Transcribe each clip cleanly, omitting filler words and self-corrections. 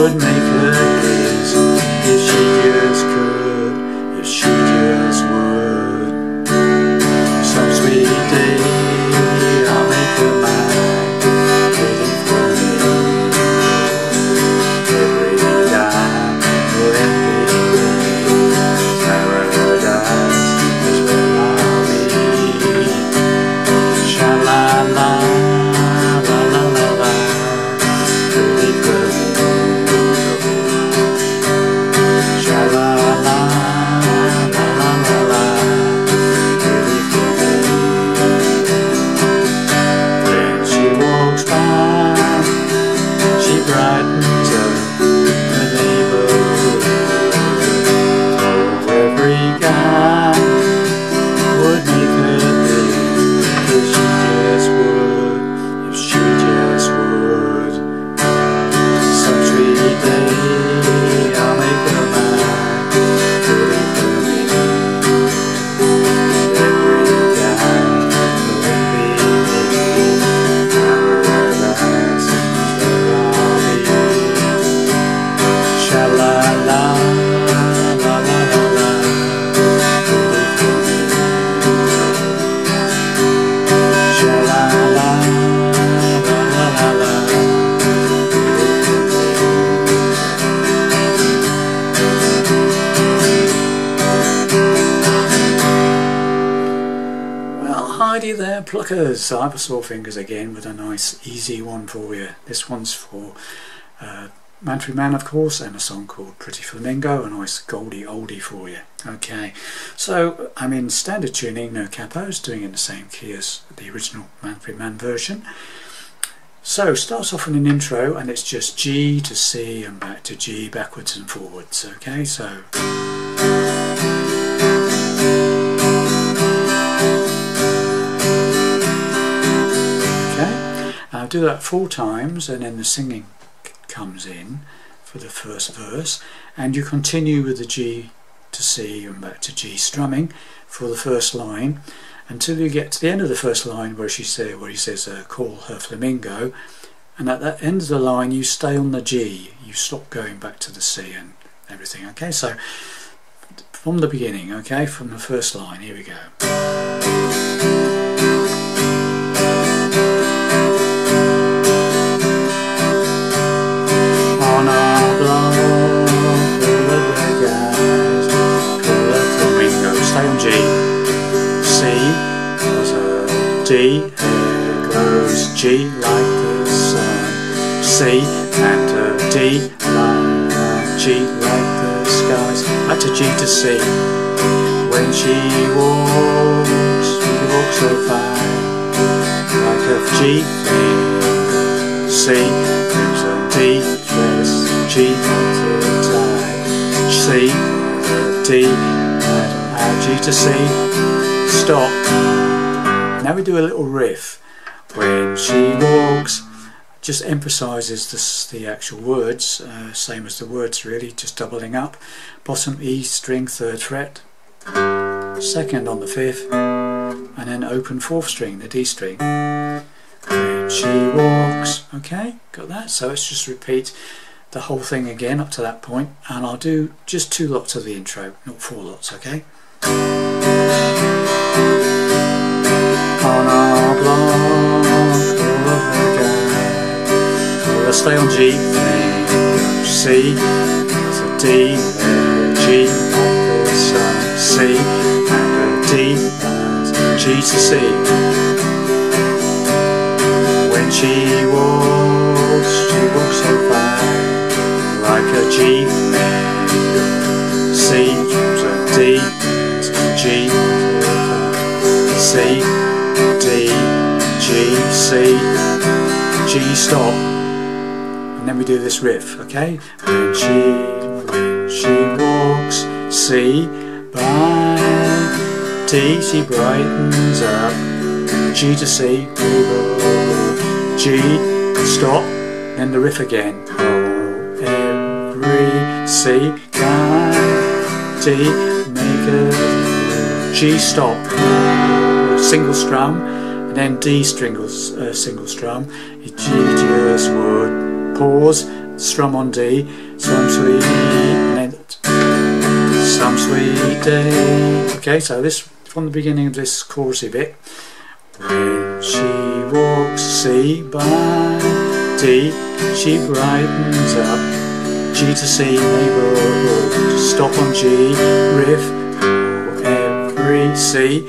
would make her his if she just could, if she just would. Some sweet day I'll make her mine, waiting for me. Every dime will envy paradise is where I'll be. Sha-la-la, la-la-la-la, pretty girl. Sha-la-la, la-la-la-la, pretty girl. When she walks by, she brightens up the neighborhood. Oh, every guy would make her live if she just would, if she just would. Some sweet day I'll make her mine, waiting for me. Every guy will envy me, paradise is where I'll be. Sha-la-la, la-la-la-la, waiting for me. Sha-la-la, la-la-la-la, waiting for me. Well, Heidi there, pluckers. Cybersaw fingers again with a nice easy one for you. This one's for Manfred Mann, of course, and a song called Pretty Flamingo, a nice goldie oldie for you. Okay, so I'm in standard tuning, no capos, doing it in the same key as the original Manfred Mann version. So starts off in an intro and it's just G to C and back to G, backwards and forwards. Okay, so I'll do that 4 times and then the singing comes in for the first verse, and you continue with the G to C and back to G strumming for the first line until you get to the end of the first line where he says call her Flamingo, and at that end of the line you stay on the G, you stop going back to the C and everything. Okay, so from the beginning, okay, from the first line, here we go. On our block full of red guys, call her Flamingo, stay on G, C, there's a D, there goes G like the sun, C and a D, like G like the skies, back to G to C. When she walks so fine, like a G thing, C, there's a D, there's G like the tie, C, there's a D, and G to C, stop. Now we do a little riff. When she walks, just emphasises the actual words, same as the words really, just doubling up. Bottom E string 3rd fret, 2nd on the 5th, and then open 4th string, the D string. When she walks, okay, got that? So let's just repeat the whole thing again up to that point, and I'll do just 2 lots of the intro, not 4 lots, okay? On our block, all of the guys, let's stay on G, C, there's a D, G, like the sun, C, and a D, and G to C. When she walks so fine, like a G, C, to D, G, C, D, G, C, G, stop, and then we do this riff, okay? When she walks, C, by D, she brightens up, G to C, G, stop, then the riff again. Oh, every C, guy, D, make a G, stop, single strum, then D single strum, G just would, pause, strum on D, some sweet, and then some sweet day. Okay, so this from the beginning of this chorusy bit. When she walks C by D, she brightens up. G to C neighbourhood, stop on G, riff for every C.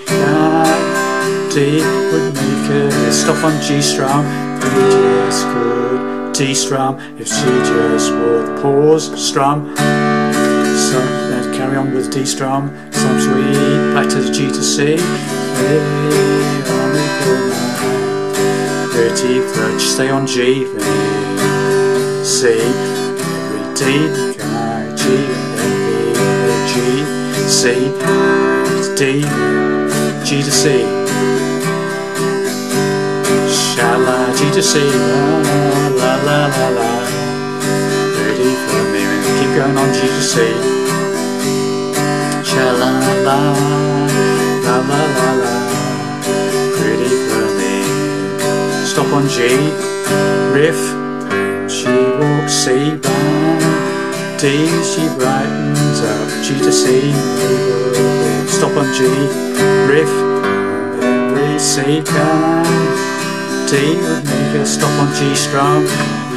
D would make her stop on G strum. We just could D strum if she just would pause strum. So then carry on with D strum, some sweet, back to the G to C. Pretty touch, stay on G, then C, every D, G, then B, G, C, D, G to C. Shala, G to C, la la la la la. Ready for me, keep going on G to C. Shala la la la la la. Pretty for me. Stop on G, riff. She walks C by D, she brightens up. G to C, stop on G, riff. Every C can. D would make her stop on G strum.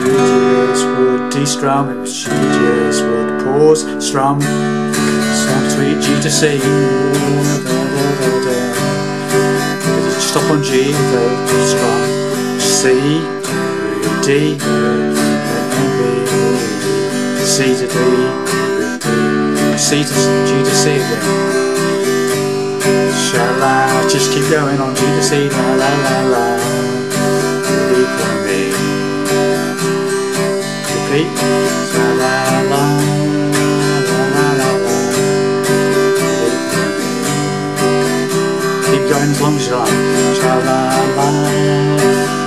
You just would D strum if she just would pause strum. Some sweet G to C. Stop on G, the strum. C, D, C to D, C to G to C again. Shala, just keep going on G to C, la la la la. Ready for me. Repeat. Shala la la la la la. Ready for me. Keep going as long as you like. Shala la la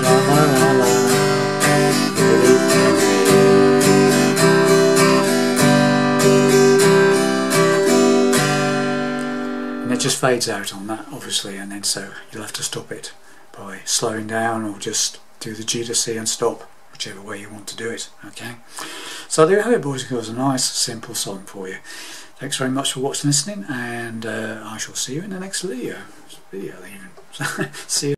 la la la. Ready for me. And it just fades out on that, obviously, and then so you'll have to stop it by slowing down or just do the G to C and stop, whichever way you want to do it. Okay, so there you have it, boys and girls, a nice simple song for you. Thanks very much for watching and listening, and I shall see you in the next video even. See you.